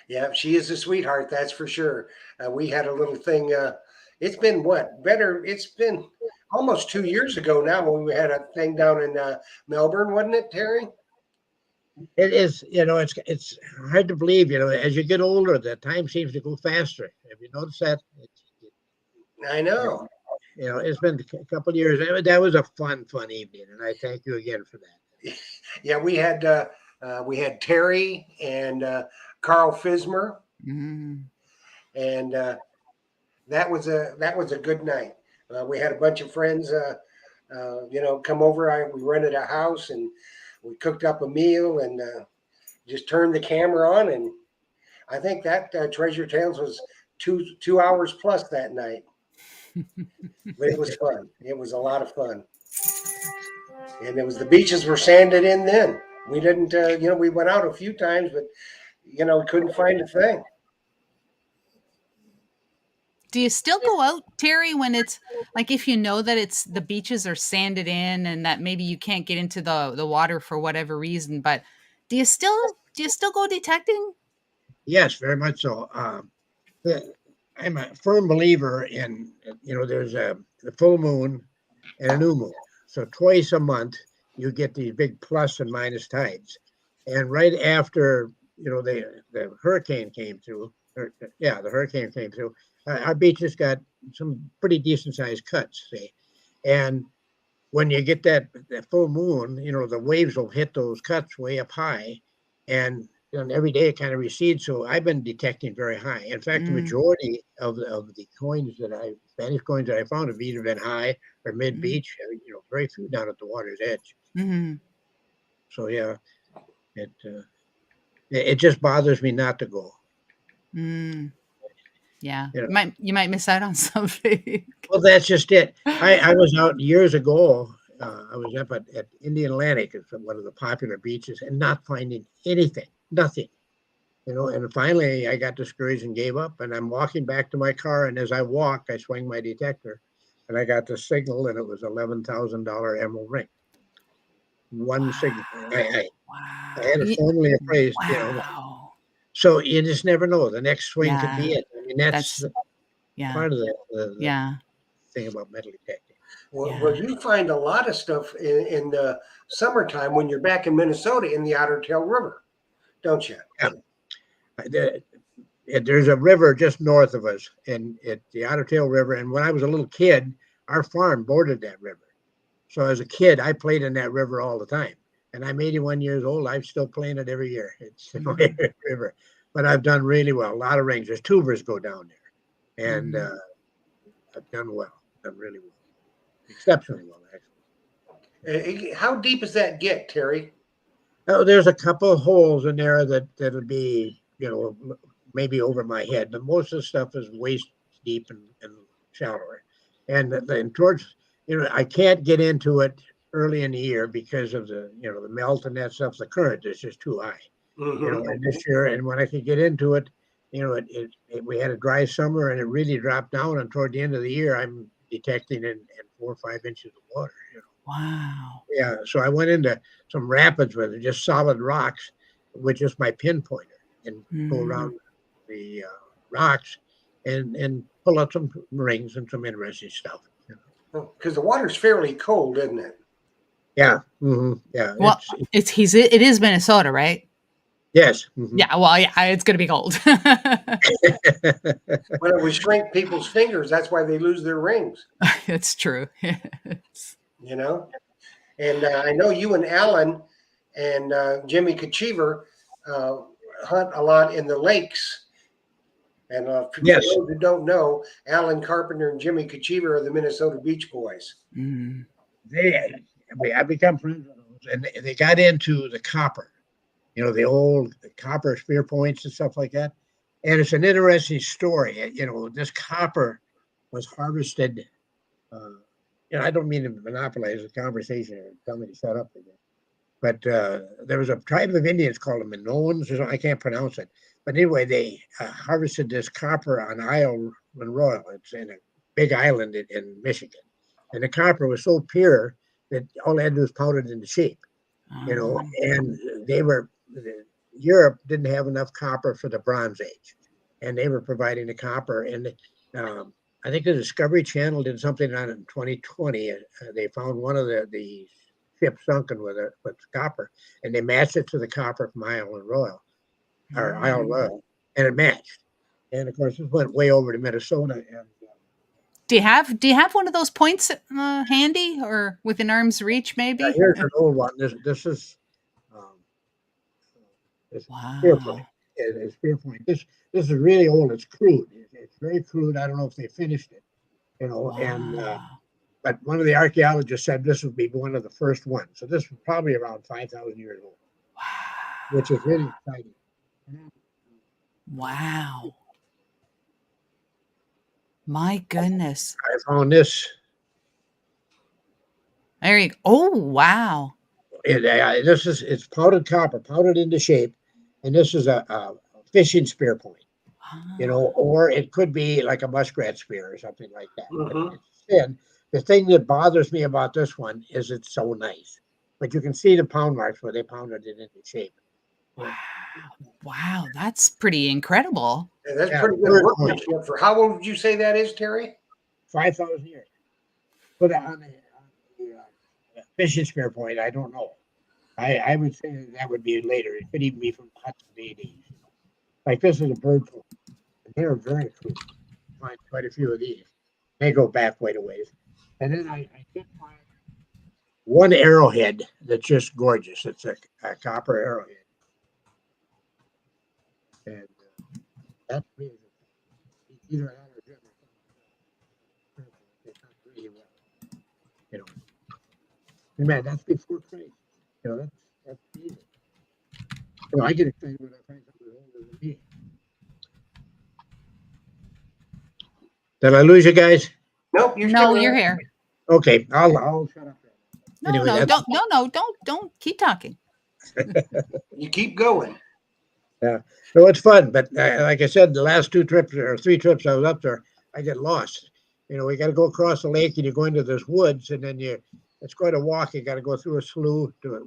Yeah, she is a sweetheart, that's for sure. We had a little thing. It's been it's been almost 2 years ago now when we had a thing down in Melbourne, wasn't it, Terry? It is, it's hard to believe, as you get older, the time seems to go faster. Have you noticed that? I know. It's been a couple of years. That was a fun evening, and I thank you again for that. Yeah, we had Terry and Carl Fismer, and that was a good night. We had a bunch of friends, come over. We rented a house and we cooked up a meal and just turned the camera on. And I think that Treasure Tales was 2 hours plus that night. But it was fun. It was a lot of fun. And the beaches were sanded in then. We didn't, we went out a few times, but, couldn't find a thing. Do you still go out, Terry, when it's like if you know that the beaches are sanded in and that maybe you can't get into the water for whatever reason, but do you still go detecting? Yes, very much so. I'm a firm believer in, there's a full moon and a new moon. So twice a month you get these big plus and minus tides. And right after, the hurricane came through, the hurricane came through, our beaches got some pretty decent sized cuts, see. And when you get that full moon, the waves will hit those cuts way up high, and every day it kind of recedes. So I've been detecting very high. In fact, the majority of the coins Spanish coins that I found have either been high or mid beach. Very few down at the water's edge. Mm-hmm. So yeah, it just bothers me not to go. Mm. Yeah, you might miss out on something. Well, that's just it. I was out years ago. I was up at Indian Atlantic, it's one of the popular beaches, and not finding anything, nothing. And finally I got discouraged and gave up. And I'm walking back to my car, and as I walk, I swing my detector, and I got the signal, and it was $11,000 emerald ring. One signal. I had it formally appraised. Wow. So you just never know. The next swing could be Yeah. it. I mean, that's Yeah. part of the thing about metal detecting. Well, you find a lot of stuff in the summertime when you're back in Minnesota in the Otter Tail River, don't you? Yeah. There's a river just north of us, and it's the Otter Tail River. And when I was a little kid, our farm bordered that river. So as a kid, I played in that river all the time. And I'm 81 years old. I'm still playing it every year. It's a river. But I've done really well. A lot of rings. There's tubers go down there. And I've done well. Done really well. Exceptionally well, actually. How deep does that get, Terry? Oh, there's a couple of holes in there that'll be, maybe over my head, but most of the stuff is waist deep and shallower. And then towards, I can't get into it early in the year because of the melt and that stuff. The current is just too high. And this year, and when I could get into it, we had a dry summer and it really dropped down. And toward the end of the year, I'm detecting in 4 or 5 inches of water. Wow. Yeah, so I went into some rapids with it, just solid rocks, with just my pinpointer, and go around the rocks and pull out some rings and some interesting stuff. Because the water's fairly cold, isn't it? Yeah, yeah. Well, it is Minnesota, right? Yes. Yeah. Well, yeah, it's gonna be cold. When it would shrink people's fingers, that's why they lose their rings. It's true. And I know you and Alan and Jimmy Kachiver hunt a lot in the lakes. And for those who don't know, Alan Carpenter and Jimmy Kachiver are the Minnesota Beach Boys. I become friends with those, and they got into the copper, the old copper spear points and stuff like that. And it's an interesting story. This copper was harvested. I don't mean to monopolize the conversation or tell me to shut up again. But there was a tribe of Indians called the Minoans. I can't pronounce it. But anyway, they harvested this copper on Isle Royal. It's in a big island in Michigan. And the copper was so pure that all they had to do was powder it into shape. And Europe didn't have enough copper for the Bronze Age. And they were providing the copper. And I think the Discovery Channel did something on it in 2020. They found one of the ships sunken with copper, and they matched it to the copper from Isle Royal, and it matched. And of course, this went way over to Minnesota. And do you have one of those points handy or within arm's reach? Maybe. Here's an old one. This is spear point. It's spear point. This is really old. It's crude. It's very crude. I don't know if they finished it, and but one of the archaeologists said this would be one of the first ones. So this was probably around 5,000 years old, which is really exciting. Wow. My goodness. I found this. There you go. Oh, wow. It's powdered copper, powdered into shape. And this is a fishing spear point, or it could be like a muskrat spear or something like that. But it's thin. The thing that bothers me about this one is it's so nice. But you can see the pound marks where they pounded it into shape. Wow, that's pretty incredible. Yeah, that's pretty good workmanship. For how old would you say that is, Terry? 5,000 years. But on the fishing spear point, I don't know. I would say that would be later. It could even be from the Hudson Bay days. Like this is a bird point. They're very cool. Find quite a few of these. They go back quite a ways. And then I did find one arrowhead that's just gorgeous. It's a copper arrowhead. And that's really either that or Jim or something. They done really well. You know, and man, that's before Christ. You know, that's amazing. You know, I get excited when I find something older than me. Did I lose you guys? Nope, you're No, still you're there. here. Okay, I'll shut up. No, Anyway, no, that's don't keep talking. You keep going. so it's fun. But like I said, the last 2 trips or 3 trips I was up there, I get lost. You know, we got to go across the lake and you go into this woods, and then it's quite a walk. You got to go through a slough to it.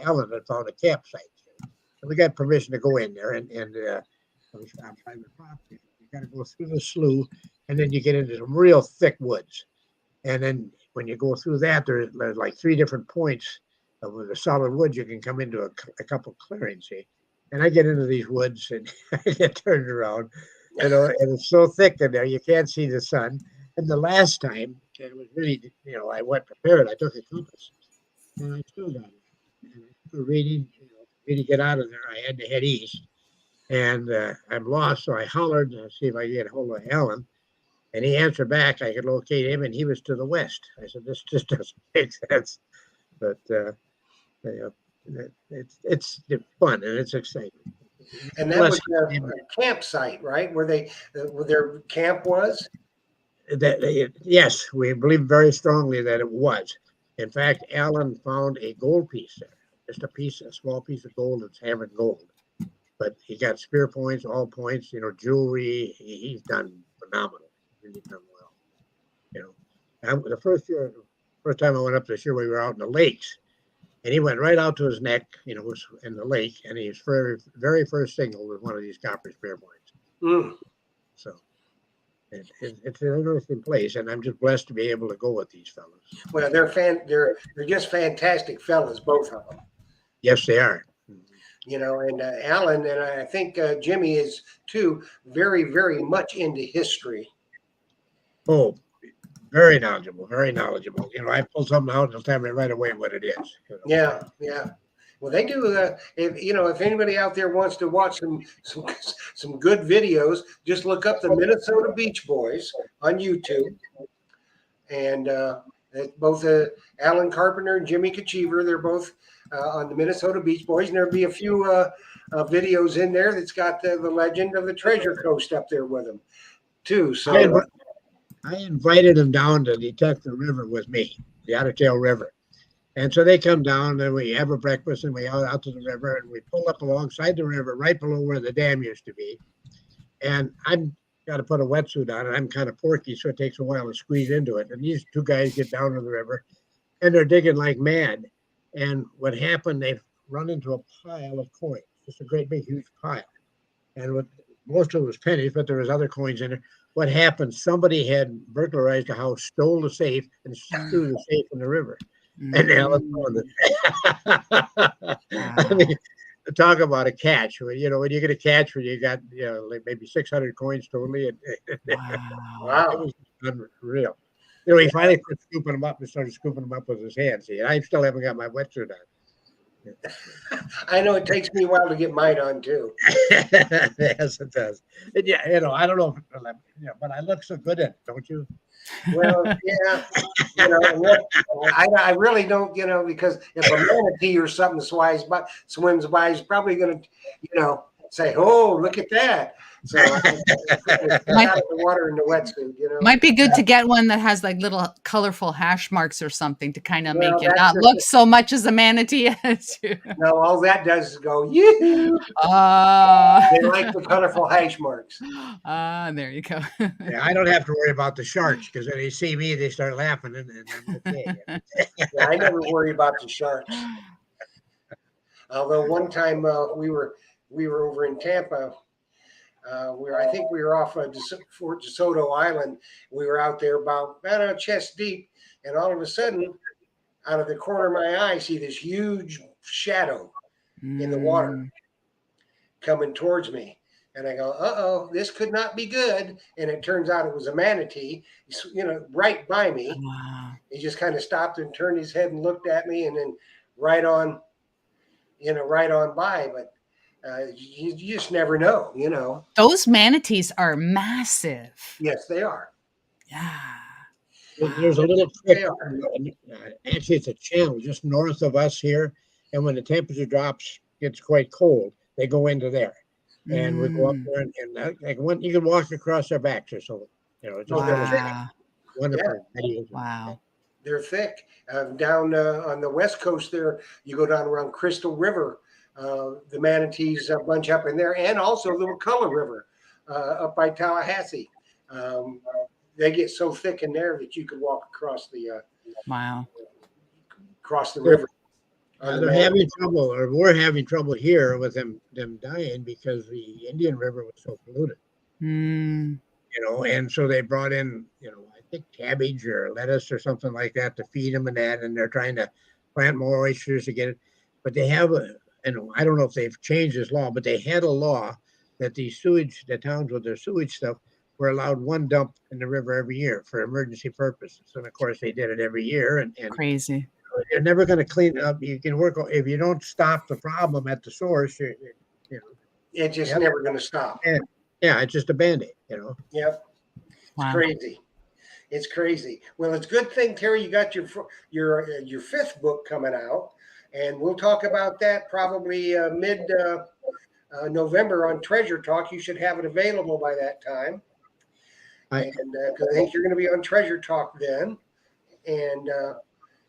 Alan had found a campsite, and we got permission to go in there, and on private property. You got to go through the slough, and then you get into some real thick woods. And then when you go through that, there's like 3 different points of the solid woods. You can come into a couple clearings. See? And I get into these woods and I get turned around, you know, and it's so thick in there, you can't see the sun. And the last time, it was really, you know, I went prepared. I took a compass, and I still got it. And I took a reading, you know, for me to get out of there, I had to head east. And I'm lost, so I hollered to see if I could get a hold of Alan. And he answered back. I could locate him, and he was to the west. I said, "This just doesn't make sense." But you know, it's fun and it's exciting. And that was a campsite, right? Where their camp was? Yes, we believe very strongly that it was. In fact, Alan found a gold piece there, just a small piece of gold that's hammered gold. But he got spear points, all points, you know, jewelry. He's done phenomenal. Really done well. You know, and the first time I went up this year, we were out in the lakes, and he went right out to his neck, you know, was in the lake, and his very first single was one of these copper spear points. Mm. So it's an interesting place, and I'm just blessed to be able to go with these fellows. Well, they're just fantastic fellas, both of them. Yes, they are. You know, and Alan and I think Jimmy is too very, very much into history. Oh, very knowledgeable, very knowledgeable. You know, I pull something out and they'll tell me right away what it is. You know? Yeah, yeah. Well, they do. If anybody out there wants to watch some good videos, just look up the Minnesota Beach Boys on YouTube, and both Alan Carpenter and Jimmy Kachiver. They're both on the Minnesota Beach Boys, and there'll be a few videos in there that's got the legend of the Treasure Coast up there with them, too. So I invited them down to detect the river with me, the Otter Tail River. And so they come down and we have a breakfast and we go out to the river and we pull up alongside the river right below where the dam used to be. And I've got to put a wetsuit on and I'm kind of porky, so it takes a while to squeeze into it. And these 2 guys get down to the river and they're digging like mad. And what happened, they've run into a pile of coins, just a great big huge pile. And most of it was pennies, but there was other coins in there. What happened, somebody had burglarized a house, stole the safe, and threw the safe in the river. And Alan found it. I mean, talk about a catch. You know, when you get a catch when you got, you know, like maybe 600 coins totally. wow. It was unreal. You know, he finally quit scooping them up and started scooping them up with his hands. See, and I still haven't got my wetsuit on. I know it takes me a while to get mine on too. Yes, it does. And yeah, you know, I don't know, but I look so good in it, don't you? Well, yeah, you know, I really don't, you know, because if a manatee or something swims by, he's probably going to, you know, say, "Oh, look at that." So out of the water in the wetsuit, you know. Might be good to get one that has like little colorful hash marks or something to kind of Well, make it not look so much as a manatee as you. No, all that does is go, yoo-hoo. They like the colorful hash marks. There you go. Yeah, I don't have to worry about the sharks because when they see me, they start laughing, and I'm okay. Yeah, I never worry about the sharks. Although one time we were over in Tampa. I think we were off Fort DeSoto Island. We were out there about, I don't know, chest deep, and all of a sudden, out of the corner of my eye, I see this huge shadow in the water coming towards me. And I go, uh-oh, this could not be good. And it turns out it was a manatee, right by me. Wow. He just kind of stopped and turned his head and looked at me, and then right on, right on by. But you just never know. Those manatees are massive. Yes, they are. Yeah. There's a little trick. Actually, it's a channel just north of us here. And when the temperature drops, gets quite cold, they go into there. And we go up there and you can walk across their backs or so. Just Wow. wonderful videos. Wow. They're thick. Down on the west coast there, you go down around Crystal River, the manatees bunch up in there, and also Little Color River up by Tallahassee. They get so thick in there that you could walk across the river. They're having trouble, or we're having trouble here with them dying because the Indian River was so polluted. And so they brought in, I think cabbage or lettuce or something like that to feed them and that, and they're trying to plant more oysters to get it. But they have I don't know if they've changed this law, but they had a law that the towns with their sewage stuff were allowed one dump in the river every year for emergency purposes. And of course they did it every year. And Crazy. You're never going to clean it up. You can work if you don't stop the problem at the source. It's just never going to stop. Yeah, it's just a Band-Aid. Yep. Wow. Crazy. It's crazy. Well, it's a good thing, Terry, you got your fifth book coming out, and we'll talk about that probably mid November on Treasure Talk. You should have it available by that time. Because I think you're going to be on Treasure Talk then. And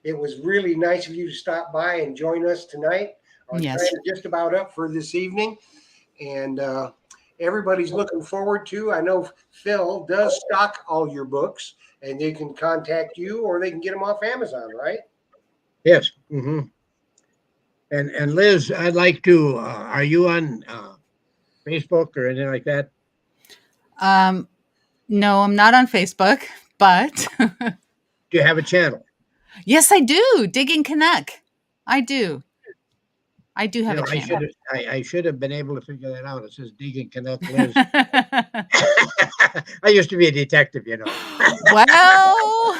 it was really nice of you to stop by and join us tonight. Yes. Just about up for this evening. And everybody's looking forward to. I know Phil does stock all your books, and they can contact you or they can get them off Amazon, right? Yes. Mm-hmm. And Liz, I'd like to. Are you on Facebook or anything like that? No, I'm not on Facebook, but Do you have a channel? yes, I do. Digging Canuck. I do. I do have a channel. I should have been able to figure that out. It says Digging Canuck Liz. I used to be a detective, Well.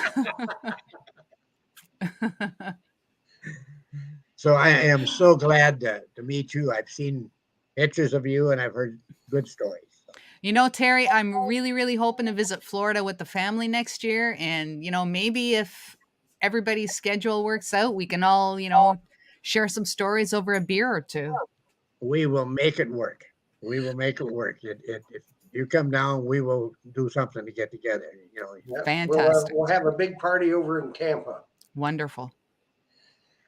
So I am so glad to meet you. I've seen pictures of you and I've heard good stories. Terry, I'm really, really hoping to visit Florida with the family next year. And, maybe if everybody's schedule works out, we can all, share some stories over a beer or two. We will make it work. We will make it work. If you come down, we will do something to get together. Yep. Fantastic. We'll have a big party over in Tampa. Wonderful.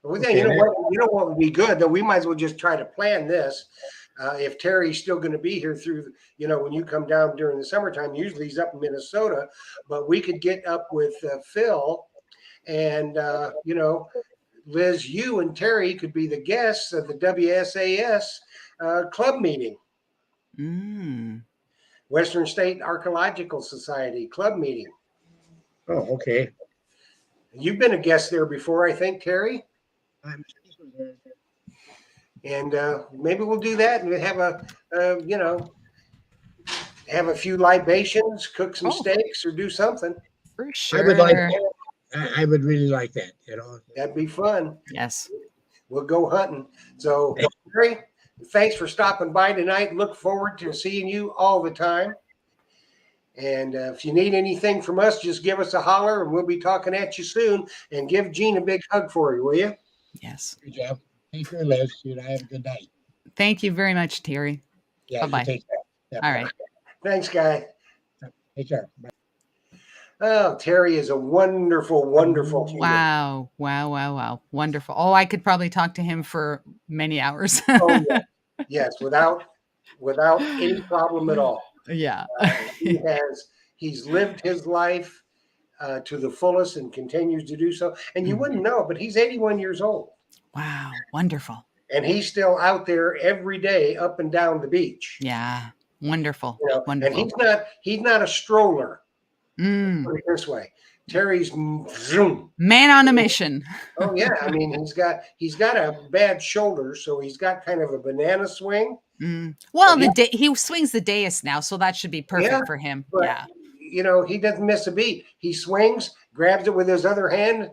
Okay, you know what would be good, though? We might as well just try to plan this. If Terry's still going to be here through, when you come down during the summertime, usually he's up in Minnesota, but we could get up with Phil and, Liz, you and Terry could be the guests of the WSAS club meeting. Western State Archaeological Society club meeting. Oh, okay. You've been a guest there before, I think, Terry. And maybe we'll do that and have have a few libations, cook some steaks, or do something. For sure. I would really like that. That'd be fun. Yes. We'll go hunting. So, Terry, thanks for stopping by tonight. Look forward to seeing you all the time. And if you need anything from us, just give us a holler, and we'll be talking at you soon. And give Gene a big hug for you, will you? Yes. Good job. Thank you, Liz. Have a good night. Thank you very much, Terry. Yeah, bye-bye. Take care. Yeah, all right. Thanks, guy. Take care. Bye. Oh, Terry is a wonderful, wonderful human. Wow. Wonderful. Oh, I could probably talk to him for many hours. Oh, yeah. Yes, without any problem at all. Yeah. He's lived his life to the fullest and continues to do so. And you wouldn't know, but he's 81 years old. Wow. Wonderful. And he's still out there every day up and down the beach. Yeah. Wonderful. And Wonderful. he's not a stroller. Put it this way. Terry's zoom. Man on a mission. Oh yeah. I mean, he's got a bad shoulder, so he's got kind of a banana swing. Well, But he swings the dais now, so that should be perfect Yeah, for him. but Yeah. he doesn't miss a beat. He swings, grabs it with his other hand.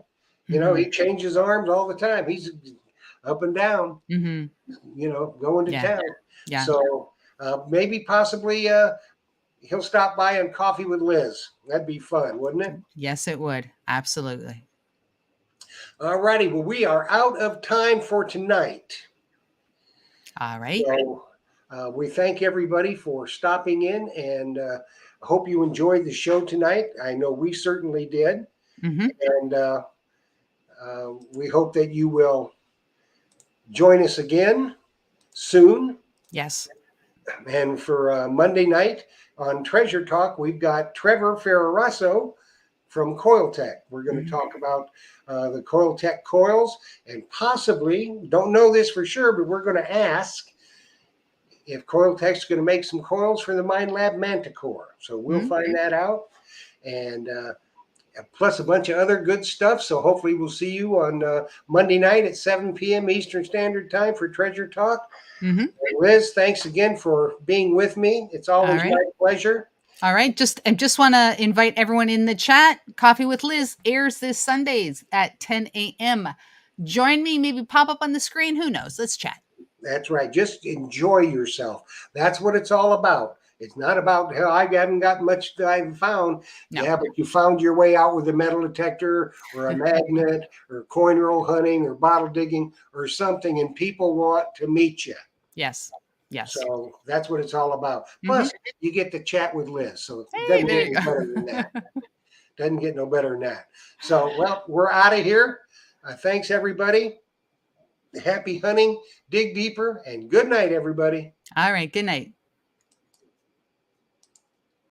Mhm. He changes arms all the time. He's up and down. Mhm. Going to Yeah. town. Yeah. So maybe possibly he'll stop by on Coffee with Liz. That'd be fun, wouldn't it? Yes, it would. Absolutely. All righty. Well, we are out of time for tonight. All right. So we thank everybody for stopping in, and hope you enjoyed the show tonight. I know we certainly did. Mhm. And we hope that you will join us again soon. Yes. And for Monday night on Treasure Talk, we've got Trevor Ferrarasso from Coil Tech. We're going to talk about the Coil Tech coils, and possibly, don't know this for sure, but we're going to ask if Coil Tech's going to make some coils for the Mind Lab Manticore. So we'll find that out. And plus a bunch of other good stuff. So hopefully we'll see you on Monday night at 7 p.m. Eastern Standard Time for Treasure Talk. Mhm. Liz, thanks again for being with me. It's always right. my pleasure. All right. I just want to invite everyone in the chat. Coffee with Liz airs this Sundays at 10 a.m. Join me. Maybe pop up on the screen. Who knows? Let's chat. That's right. Just enjoy yourself. That's what it's all about. It's not about how I haven't got much that I've found. No. Yeah, but you found your way out with a metal detector or a magnet or coin roll hunting or bottle digging or something, and people want to meet you. Yes. Yes. So that's what it's all about. Plus, you get to chat with Liz. So it Hey, doesn't there get you any go. better than that. Doesn't get no better than that. So, well, we're out of here. Thanks, everybody. Happy hunting, dig deeper, and good night, everybody. All right. Good night.